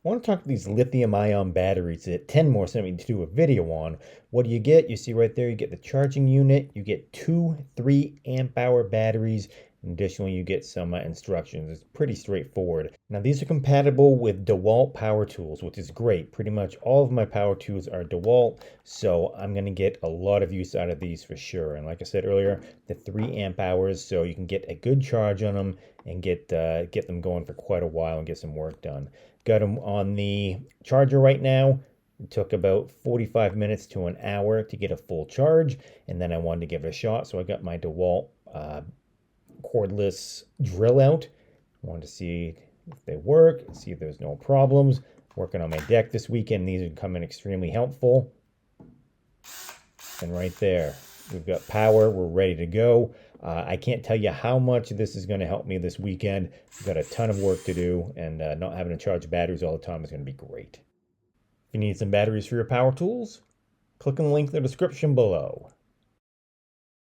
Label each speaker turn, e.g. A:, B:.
A: I want to talk about these lithium-ion batteries that TENMOER sent me to do a video on. What do you get? You see right there, you get the charging unit, you get two 3 amp hour batteries, and additionally you get some instructions. It's pretty straightforward. Now these are compatible with Dewalt power tools, which is great. Pretty much all of my power tools are Dewalt, so I'm going to get a lot of use out of these for sure. And like I said earlier, the 3 amp hours, so you can get a good charge on them and get them going for quite a while and get some work done. Got them on the charger right now. It took about 45 minutes to an hour to get a full charge, and then I wanted to give it a shot, so I got my DeWalt cordless drill out. I wanted to see if they work, see if there's no problems. Working on my deck this weekend, these are coming extremely helpful. And right there, we've got power, we're ready to go. I can't tell you how much this is going to help me this weekend. I've got a ton of work to do, and not having to charge batteries all the time is going to be great. If you need some batteries for your power tools, click on the link in the description below.